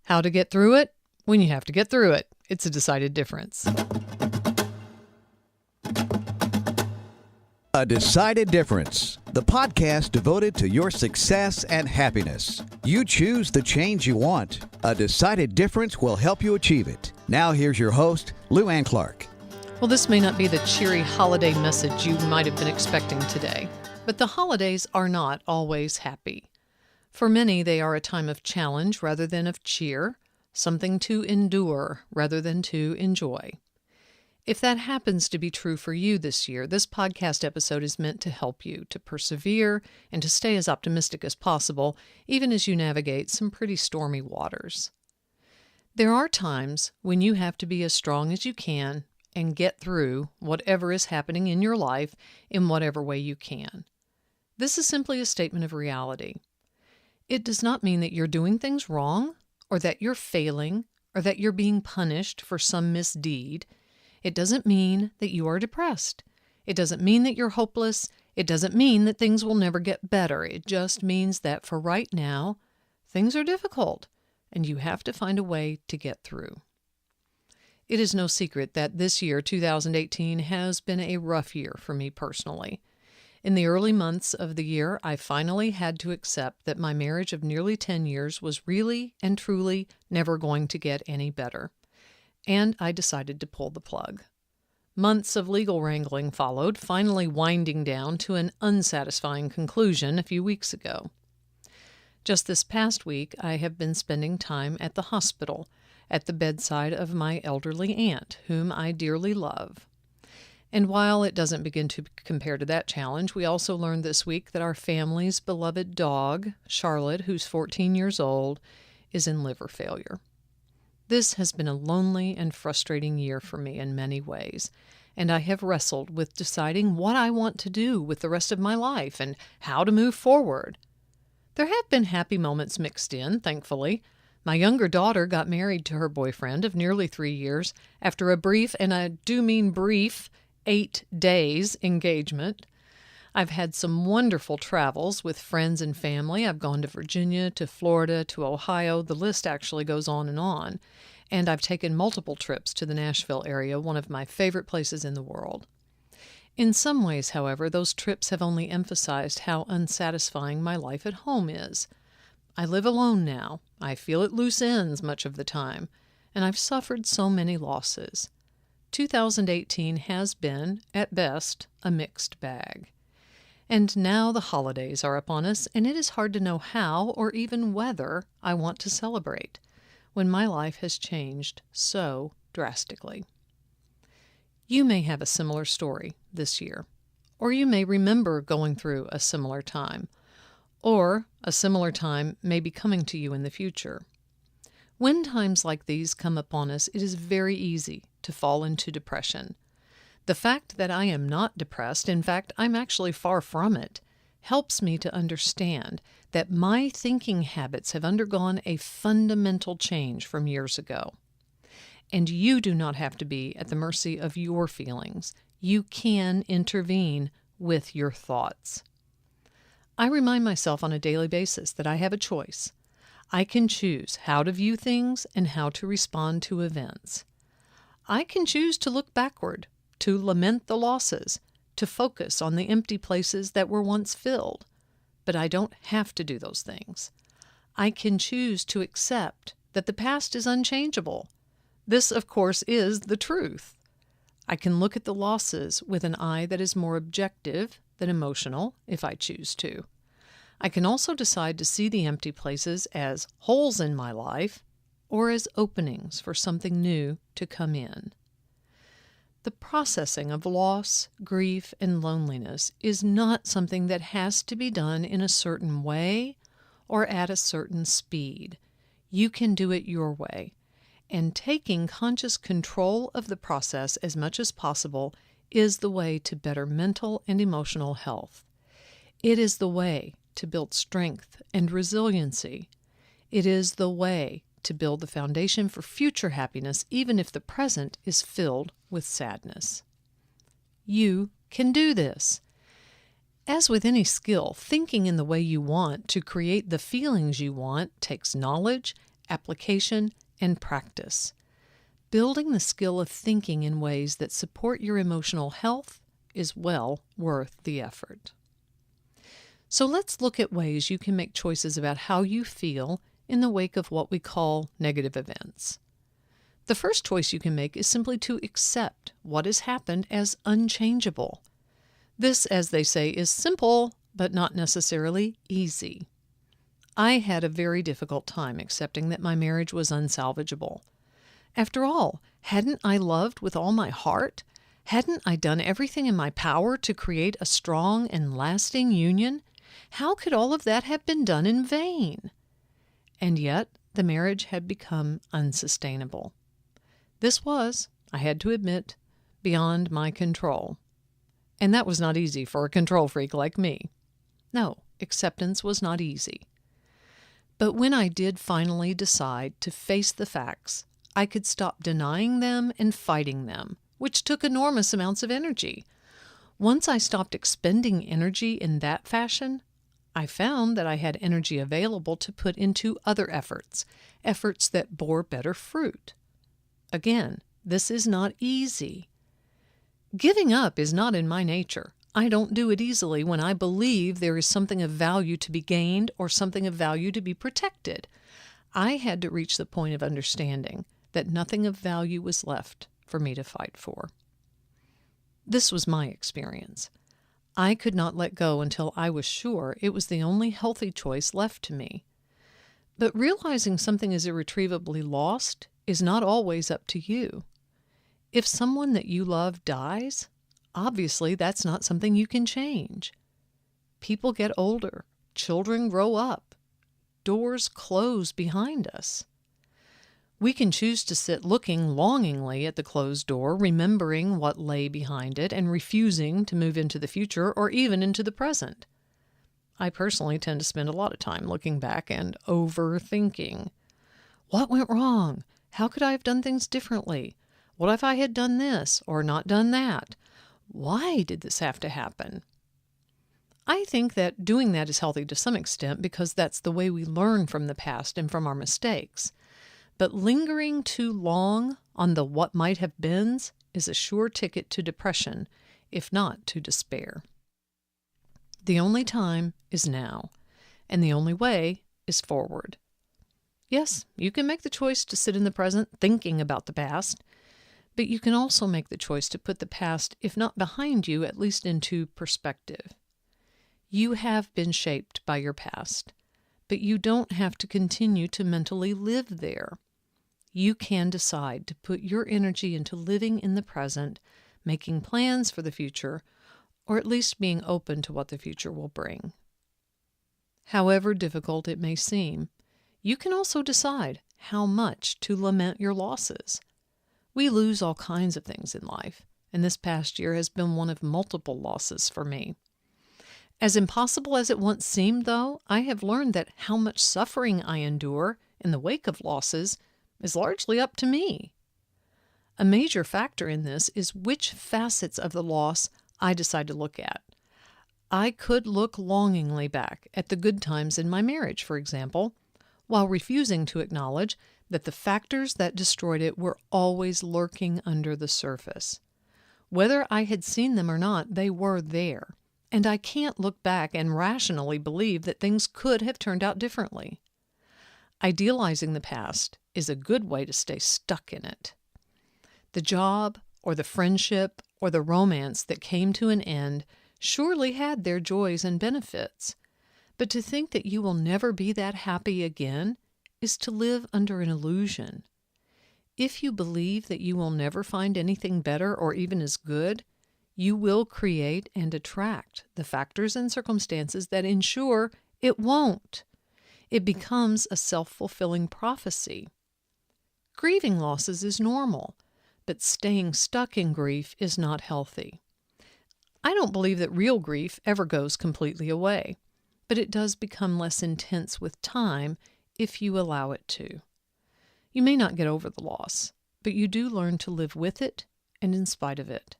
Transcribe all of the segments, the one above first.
How to get through it? When you have to get through it. It's a decided difference. A Decided Difference, the podcast devoted to your success and happiness. You choose the change you want. A Decided Difference will help you achieve it. Now here's your host, Lou Ann Clark. Well, this may not be the cheery holiday message you might have been expecting today, but the holidays are not always happy. For many, they are a time of challenge rather than of cheer, something to endure rather than to enjoy. If that happens to be true for you this year, this podcast episode is meant to help you to persevere and to stay as optimistic as possible, even as you navigate some pretty stormy waters. There are times when you have to be as strong as you can and get through whatever is happening in your life in whatever way you can. This is simply a statement of reality. It does not mean that you're doing things wrong, or that you're failing, or that you're being punished for some misdeed. It doesn't mean that you are depressed. It doesn't mean that you're hopeless. It doesn't mean that things will never get better. It just means that for right now, things are difficult, and you have to find a way to get through. It is no secret that this year, 2018, has been a rough year for me personally. In the early months of the year, I finally had to accept that my marriage of nearly 10 years was really and truly never going to get any better. And I decided to pull the plug. Months of legal wrangling followed, finally winding down to an unsatisfying conclusion a few weeks ago. Just this past week, I have been spending time at the hospital, at the bedside of my elderly aunt, whom I dearly love. And while it doesn't begin to compare to that challenge, we also learned this week that our family's beloved dog, Charlotte, who's 14 years old, is in liver failure. This has been a lonely and frustrating year for me in many ways, and I have wrestled with deciding what I want to do with the rest of my life and how to move forward. There have been happy moments mixed in, thankfully. My younger daughter got married to her boyfriend of nearly 3 years after a brief, and I do mean brief, 8 days engagement. I've had some wonderful travels with friends and family. I've gone to Virginia, to Florida, to Ohio. The list actually goes on. And I've taken multiple trips to the Nashville area, one of my favorite places in the world. In some ways, however, those trips have only emphasized how unsatisfying my life at home is. I live alone now. I feel at loose ends much of the time, and I've suffered so many losses. 2018 has been, at best, a mixed bag. And now the holidays are upon us, and it is hard to know how or even whether I want to celebrate when my life has changed so drastically. You may have a similar story this year, or you may remember going through a similar time, or a similar time may be coming to you in the future. When times like these come upon us, it is very easy to fall into depression. The fact that I am not depressed, in fact, I'm actually far from it, helps me to understand that my thinking habits have undergone a fundamental change from years ago. And you do not have to be at the mercy of your feelings. You can intervene with your thoughts. I remind myself on a daily basis that I have a choice. I can choose how to view things and how to respond to events. I can choose to look backward, to lament the losses, to focus on the empty places that were once filled. But I don't have to do those things. I can choose to accept that the past is unchangeable. This, of course, is the truth. I can look at the losses with an eye that is more objective than emotional, if I choose to. I can also decide to see the empty places as holes in my life or as openings for something new to come in. The processing of loss, grief, and loneliness is not something that has to be done in a certain way or at a certain speed. You can do it your way, and taking conscious control of the process as much as possible is the way to better mental and emotional health. It is the way to build strength and resiliency. It is the way to build the foundation for future happiness, even if the present is filled with sadness. You can do this. As with any skill, thinking in the way you want to create the feelings you want takes knowledge application, and practice. Building the skill of thinking in ways that support your emotional health is well worth the effort. So let's look at ways you can make choices about how you feel in the wake of what we call negative events. The first choice you can make is simply to accept what has happened as unchangeable. This, as they say, is simple, but not necessarily easy. I had a very difficult time accepting that my marriage was unsalvageable. After all, hadn't I loved with all my heart? Hadn't I done everything in my power to create a strong and lasting union? How could all of that have been done in vain? And yet, the marriage had become unsustainable. This was, I had to admit, beyond my control. And that was not easy for a control freak like me. No, acceptance was not easy. But when I did finally decide to face the facts, I could stop denying them and fighting them, which took enormous amounts of energy. Once I stopped expending energy in that fashion, I found that I had energy available to put into other efforts that bore better fruit. Again, this is not easy. Giving up is not in my nature. I don't do it easily when I believe there is something of value to be gained or something of value to be protected. I had to reach the point of understanding that nothing of value was left for me to fight for. This was my experience. I could not let go until I was sure it was the only healthy choice left to me. But realizing something is irretrievably lost is not always up to you. If someone that you love dies, obviously that's not something you can change. People get older, children grow up, doors close behind us. We can choose to sit looking longingly at the closed door, remembering what lay behind it and refusing to move into the future or even into the present. I personally tend to spend a lot of time looking back and overthinking. What went wrong? How could I have done things differently? What if I had done this or not done that? Why did this have to happen? I think that doing that is healthy to some extent because that's the way we learn from the past and from our mistakes. But lingering too long on the what might have beens is a sure ticket to depression, if not to despair. The only time is now, and the only way is forward. Yes, you can make the choice to sit in the present thinking about the past, but you can also make the choice to put the past, if not behind you, at least into perspective. You have been shaped by your past, but you don't have to continue to mentally live there. You can decide to put your energy into living in the present, making plans for the future, or at least being open to what the future will bring. However difficult it may seem, you can also decide how much to lament your losses. We lose all kinds of things in life, and this past year has been one of multiple losses for me. As impossible as it once seemed, though, I have learned that how much suffering I endure in the wake of losses is largely up to me. A major factor in this is which facets of the loss I decide to look at. I could look longingly back at the good times in my marriage, for example, while refusing to acknowledge that the factors that destroyed it were always lurking under the surface. Whether I had seen them or not, they were there, and I can't look back and rationally believe that things could have turned out differently. Idealizing the past is a good way to stay stuck in it. The job, or the friendship, or the romance that came to an end surely had their joys and benefits, but to think that you will never be that happy again is to live under an illusion. If you believe that you will never find anything better or even as good, you will create and attract the factors and circumstances that ensure it won't. It becomes a self-fulfilling prophecy. Grieving losses is normal, but staying stuck in grief is not healthy. I don't believe that real grief ever goes completely away, but it does become less intense with time if you allow it to. You may not get over the loss, but you do learn to live with it and in spite of it.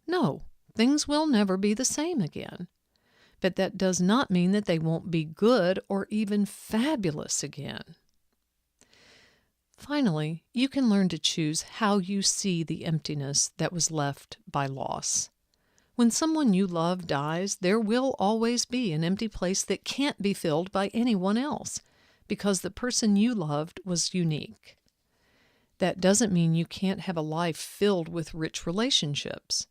No, things will never be the same again, but that does not mean that they won't be good or even fabulous again. Finally, you can learn to choose how you see the emptiness that was left by loss. When someone you love dies, there will always be an empty place that can't be filled by anyone else, because the person you loved was unique. That doesn't mean you can't have a life filled with rich relationships.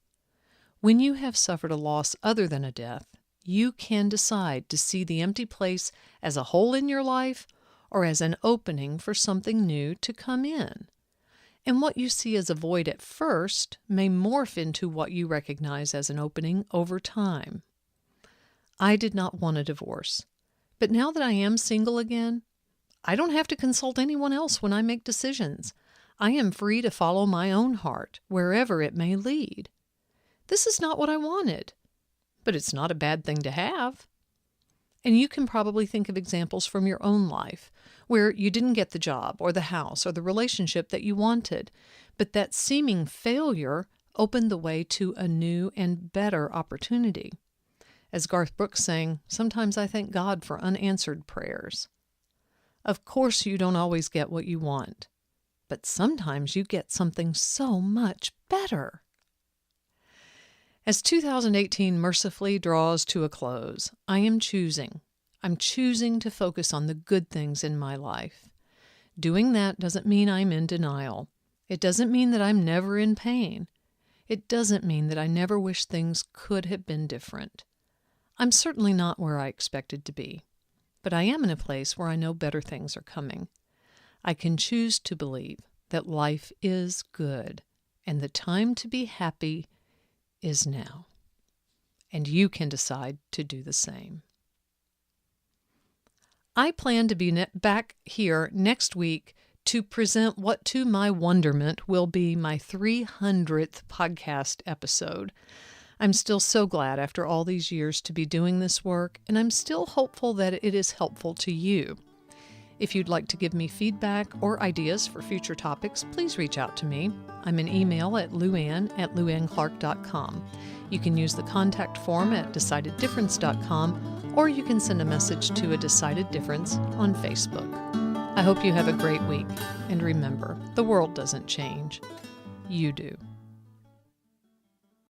When you have suffered a loss other than a death, you can decide to see the empty place as a hole in your life or as an opening for something new to come in. And what you see as a void at first may morph into what you recognize as an opening over time. I did not want a divorce, but now that I am single again, I don't have to consult anyone else when I make decisions. I am free to follow my own heart, wherever it may lead. This is not what I wanted, but it's not a bad thing to have. And you can probably think of examples from your own life where you didn't get the job or the house or the relationship that you wanted, but that seeming failure opened the way to a new and better opportunity. As Garth Brooks sang, sometimes I thank God for unanswered prayers. Of course, you don't always get what you want, but sometimes you get something so much better. As 2018 mercifully draws to a close, I'm choosing to focus on the good things in my life. Doing that doesn't mean I'm in denial. It doesn't mean that I'm never in pain. It doesn't mean that I never wish things could have been different. I'm certainly not where I expected to be, but I am in a place where I know better things are coming. I can choose to believe that life is good, and the time to be happy is now. And you can decide to do the same. I plan to be back here next week to present what to my wonderment will be my 300th podcast episode. I'm still so glad after all these years to be doing this work, and I'm still hopeful that it is helpful to you. If you'd like to give me feedback or ideas for future topics, please reach out to me. I'm an email at luann@luannclark.com. You can use the contact form at decideddifference.com, or you can send a message to A Decided Difference on Facebook. I hope you have a great week, and remember, the world doesn't change. You do.